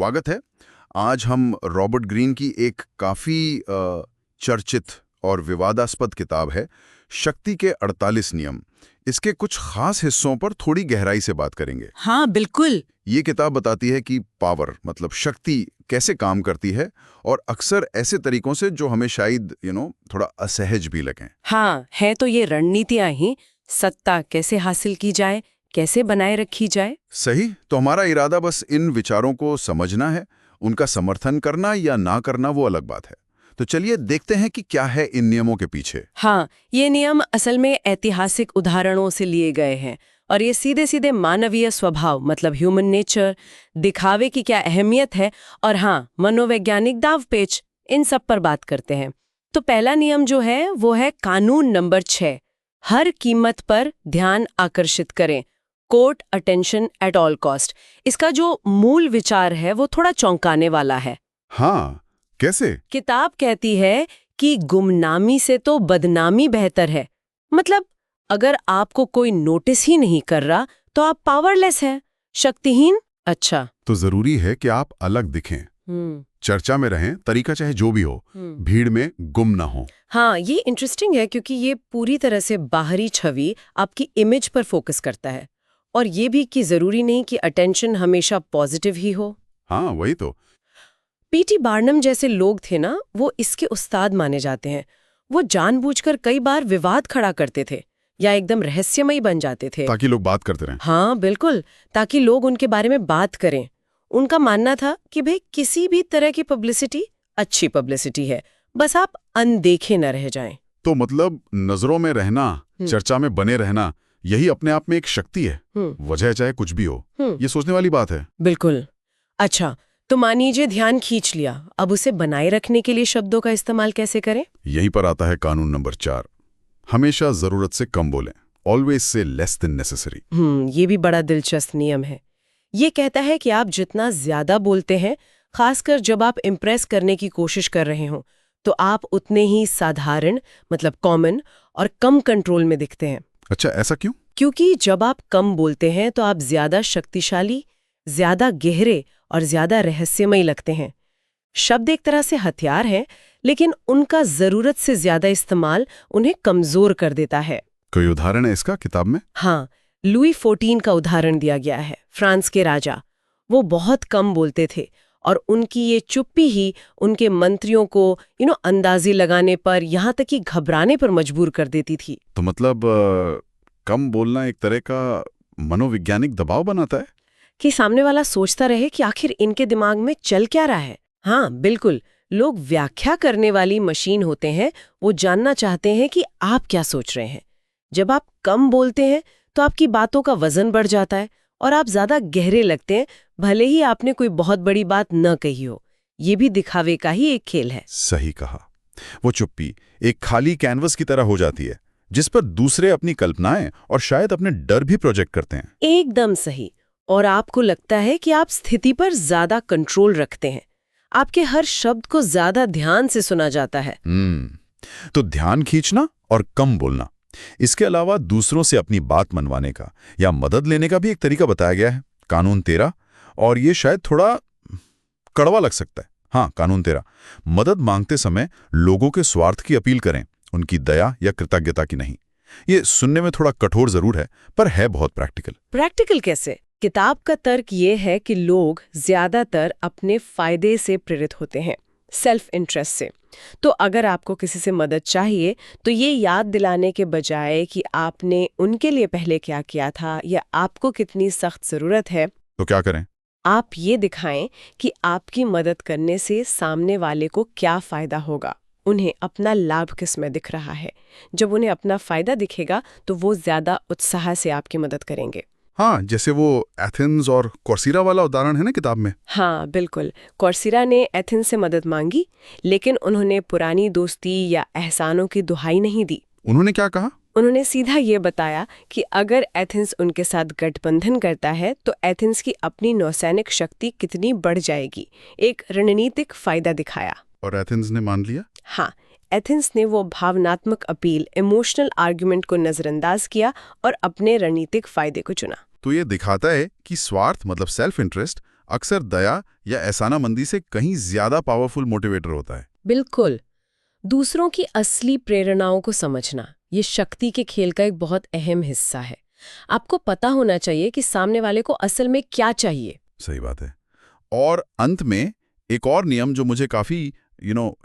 स्वागत है। आज हम रॉबर्ट ग्रीन की एक काफ़ी चर्चित और विवादास्पद किताब है, शक्ति के 48 नियम। इसके कुछ खास हिस्सों पर थोड़ी गहराई से बात करेंगे। हाँ बिल्कुल। ये किताब बताती है कि पावर मतलब शक्ति कैसे काम करती है, और अक्सर ऐसे तरीकों से जो हमें शायद थोड़ा असहज भी लगें। हाँ, है तो ये रणनीतियाँ ही, सत्ता कैसे हासिल की जाए, कैसे बनाए रखी जाए। सही। तो हमारा इरादा बस इन विचारों को समझना है, उनका समर्थन करना या ना करना वो अलग बात है। तो चलिए देखते हैं कि क्या है इन नियमों के पीछे। हाँ, ये नियम असल में ऐतिहासिक उदाहरणों से लिए गए हैं और ये सीधे सीधे मानवीय स्वभाव मतलब ह्यूमन नेचर, दिखावे की क्या अहमियत है और हाँ, मनोवैज्ञानिक दांवपेच, इन सब पर बात करते हैं। तो पहला नियम जो है वो है कानून नंबर 6, हर कीमत पर ध्यान आकर्षित करें, court attention at all cost. इसका जो मूल विचार है वो थोड़ा चौंकाने वाला है। हाँ, कैसे? किताब कहती है कि गुमनामी से तो बदनामी बेहतर है। मतलब अगर आपको कोई नोटिस ही नहीं कर रहा तो आप पावरलेस हैं, शक्तिहीन। अच्छा, तो जरूरी है कि आप अलग दिखें, चर्चा में रहें, तरीका चाहे जो भी हो, भीड़ में गुम ना हो। हाँ, ये इंटरेस्टिंग है क्योंकि ये पूरी तरह से बाहरी छवि, आपकी इमेज पर फोकस करता है। और ये भी कि जरूरी नहीं कि अटेंशन हमेशा पॉजिटिव ही हो। हाँ, वही तो। पीटी बार्नम जैसे लोग थे ना, वो इसके उस्ताद माने जाते हैं। वो जानबूझकर कई बार विवाद खड़ा करते थे या एकदम रहस्यमयी बन जाते थे, ताकि लोग बात करते रहें। हाँ बिल्कुल, ताकि लोग उनके बारे में बात करें। उनका मानना था कि भाई किसी भी तरह की पब्लिसिटी अच्छी पब्लिसिटी है, बस आप अनदेखे न रह जाएं। तो मतलब नजरों में रहना, चर्चा में बने रहना, यही अपने आप में एक शक्ति है, वजह चाहे कुछ भी हो। ये सोचने वाली बात है। बिल्कुल। अच्छा, तो मानिए ध्यान खींच लिया, अब उसे बनाए रखने के लिए शब्दों का इस्तेमाल कैसे करें? यहीं पर आता है कानून नंबर 4, हमेशा जरूरत से कम बोलें, always say less than necessary. ये भी बड़ा दिलचस्प नियम है। ये कहता है कि आप जितना ज्यादा बोलते हैं, खासकर जब आप इम्प्रेस करने की कोशिश कर रहे हो, तो आप उतने ही साधारण मतलब कॉमन और कम कंट्रोल में दिखते हैं। अच्छा, ऐसा क्यों? क्योंकि जब आप कम बोलते हैं तो आप ज्यादा शक्तिशाली, ज्यादा गहरे और ज्यादा रहस्यमयी लगते हैं। शब्द एक तरह से हथियार हैं, लेकिन उनका जरूरत से ज्यादा इस्तेमाल उन्हें कमजोर कर देता है। कोई उदाहरण है इसका किताब में? हाँ, लुई 14 का उदाहरण दिया गया है, फ्रांस के राजा। वो बहुत कम बोलते थे और उनकी ये चुप्पी ही उनके मंत्रियों को अंदाजे लगाने पर, यहाँ तक कि घबराने पर मजबूर कर देती थी। तो मतलब कम बोलना एक तरह का मनोवैज्ञानिक दबाव बनाता है कि सामने वाला सोचता रहे कि आखिर इनके दिमाग में चल क्या रहा है। हाँ बिल्कुल, लोग व्याख्या करने वाली मशीन होते हैं, वो जानना चाहते हैं कि आप क्या सोच रहे हैं। जब आप कम बोलते हैं तो आपकी बातों का वजन बढ़ जाता है और आप ज्यादा गहरे लगते हैं, भले ही आपने कोई बहुत बड़ी बात न कही हो। ये भी दिखावे का ही एक खेल है। सही कहा। वो चुप्पी एक खाली कैनवस की तरह हो जाती है, जिस पर दूसरे अपनी कल्पनाएं और शायद अपने डर भी प्रोजेक्ट करते हैं। एकदम सही। और आपको लगता है कि आप स्थिति पर ज्यादा कंट्रोल रखते हैं, आपके हर शब्द को ज्यादा ध्यान से सुना जाता है। तो ध्यान खींचना और कम बोलना, इसके अलावा दूसरों से अपनी बात मनवाने का या मदद लेने का भी एक तरीका बताया गया है, कानून 13। और ये शायद थोड़ा कड़वा लग सकता है। हाँ, कानून 13, मदद मांगते समय लोगों के स्वार्थ की अपील करें, उनकी दया या कृतज्ञता की नहीं। ये सुनने में थोड़ा कठोर जरूर है, पर है बहुत प्रैक्टिकल। प्रैक्टिकल कैसे? किताब का तर्क ये है कि लोग ज्यादातर अपने फायदे से प्रेरित होते हैं, सेल्फ इंटरेस्ट से। तो अगर आपको किसी से मदद चाहिए तो ये याद दिलाने के बजाय कि आपने उनके लिए पहले क्या किया था या आपको कितनी सख्त जरूरत है, तो क्या करें? आप ये दिखाएं कि आपकी मदद करने से सामने वाले को क्या फायदा होगा, उन्हें अपना लाभ किसमें दिख रहा है। जब उन्हें अपना फायदा दिखेगा तो वो ज्यादा उत्साह से आपकी मदद करेंगे। हाँ, जैसे वो एथेंस और कोर्सिरा वाला उदाहरण है ना किताब में। हाँ बिल्कुल, कोर्सिरा ने एथेंस से मदद मांगी, लेकिन उन्होंने पुरानी दोस्ती या एहसानों की दुहाई नहीं दी। उन्होंने क्या कहा? उन्होंने सीधा ये बताया कि अगर एथेंस उनके साथ गठबंधन करता है तो एथेंस की अपनी नौसैनिक शक्ति कितनी बढ़ जाएगी। एक रणनीतिक फायदा दिखाया। और एथेंस ने मान लिया? हाँ, एथेंस ने वो भावनात्मक अपील, इमोशनल आर्गुमेंट को नजरअंदाज किया और अपने रणनीतिक फायदे को चुना। तो ये दिखाता है कि स्वार्थ मतलब सेल्फ इंटरेस्ट अक्सर दया या एहसानामंदी से कहीं ज्यादा पावरफुल मोटिवेटर होता है। बिल्कुल। दूसरों की असली प्रेरणाओं को समझना ये शक्ति के खेल का एक बहुत अहम हिस्सा है। आपको पता होना चाहिए कि सामने वाले को असल में क्या चाहिए। सही बात है। और अंत में एक और नियम जो मुझे काफी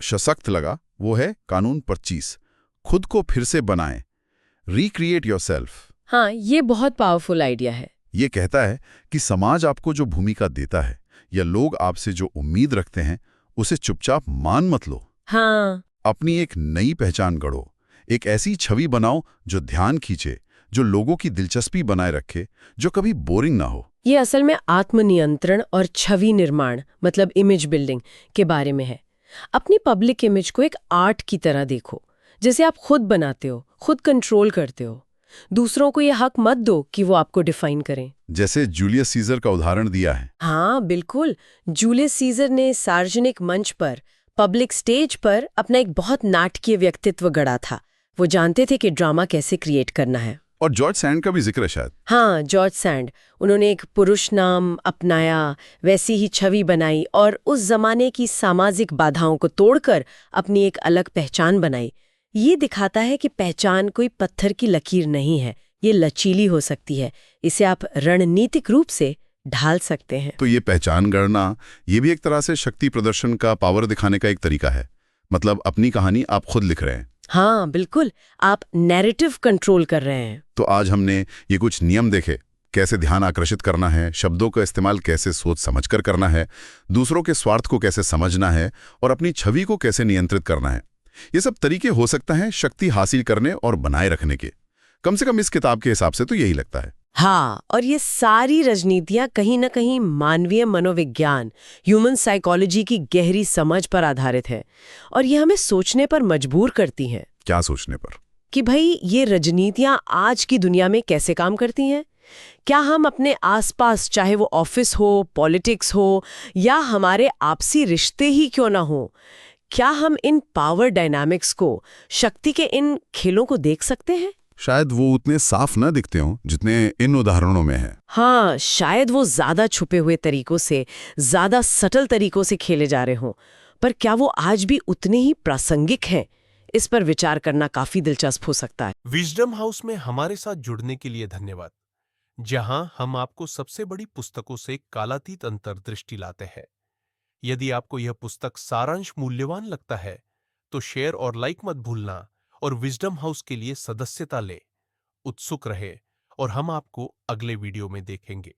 सशक्त लगा, वो है कानून 25। खुद को फिर से बनाएं, रिक्रिएट योरसेल्फ। हाँ, ये बहुत पावरफुल आइडिया है। ये कहता है कि समाज आपको जो भूमिका देता है या लोग आपसे जो उम्मीद रखते हैं, उसे चुपचाप मान मत लो। हाँ, अपनी एक नई पहचान गढ़ो, एक ऐसी छवि बनाओ जो ध्यान खींचे, जो लोगों की दिलचस्पी बनाए रखे, जो कभी बोरिंग ना हो। ये असल में आत्मनियंत्रण और छवि निर्माण मतलब इमेज बिल्डिंग के बारे में है। अपनी पब्लिक इमेज को एक आर्ट की तरह देखो, जैसे आप खुद बनाते हो, खुद कंट्रोल करते हो। दूसरों को ये हक मत दो कि वो आपको डिफाइन करें। जैसे जूलियस सीजर का उदाहरण दिया है। हाँ बिल्कुल। जूलियस सीजर ने सार्वजनिक मंच पर, पब्लिक स्टेज पर अपना एक बहुत नाटकीय व्यक्तित्व गढ़ा था। वो जानते थे कि ड्रामा कैसे क्रिएट करना है। और जॉर्ज सैंड का भी जिक्र है शायद। हाँ, जॉर्ज सैंड। उन्होंने एक पुरुष नाम अपनाया, वैसी ही छवि बनाई और उस जमाने की सामाजिक बाधाओं को तोड़कर अपनी एक अलग पहचान बनाई। ये दिखाता है कि पहचान कोई पत्थर की लकीर नहीं है, ये लचीली हो सकती है। इसे आप रणनीतिक रूप से ढाल सकते हैं। तो ये पहचान गढ़ना, ये भी एक तरह से शक्ति प्रदर्शन का पावर दिखाने का एक तरीका है। मतलब अपनी कहानी आप खुद लिख रहे हैं। हाँ बिल्कुल, आप नैरेटिव कंट्रोल कर रहे हैं। तो आज हमने ये कुछ नियम देखे, कैसे ध्यान आकर्षित करना है, शब्दों का इस्तेमाल कैसे सोच समझकर करना है, दूसरों के स्वार्थ को कैसे समझना है और अपनी छवि को कैसे नियंत्रित करना है। ये सब तरीके हो सकता है शक्ति हासिल करने और बनाए रखने के। कम से कम इस किताब के हिसाब से तो यही लगता है। हाँ, और ये सारी राजनीतियां कहीं न कहीं मानवीय मनोविज्ञान, ह्यूमन साइकोलॉजी की गहरी समझ पर आधारित है। और ये हमें सोचने पर मजबूर करती हैं। क्या सोचने पर? कि भाई ये राजनीतियां आज की दुनिया में कैसे काम करती हैं। क्या हम अपने आसपास, चाहे वो ऑफिस हो, पॉलिटिक्स हो या हमारे आपसी रिश्ते ही क्यों ना हो, क्या हम इन पावर डायनामिक्स को, शक्ति के इन खेलों को देख सकते हैं? शायद वो उतने साफ न दिखते हों जितने इन उदाहरणों में है। हाँ, शायद वो ज्यादा छुपे हुए तरीकों से, ज्यादा सटल तरीकों से खेले जा रहे हों। पर क्या वो आज भी उतने ही प्रासंगिक हैं? इस पर विचार करना काफी दिलचस्प हो सकता है। विजडम हाउस में हमारे साथ जुड़ने के लिए धन्यवाद, जहां हम आपको सबसे बड़ी पुस्तकों से कालातीत अंतर्दृष्टि लाते हैं। यदि आपको यह पुस्तक सारांश मूल्यवान लगता है तो शेयर और लाइक मत भूलना और विजडम हाउस के लिए सदस्यता ले। उत्सुक रहे और हम आपको अगले वीडियो में देखेंगे।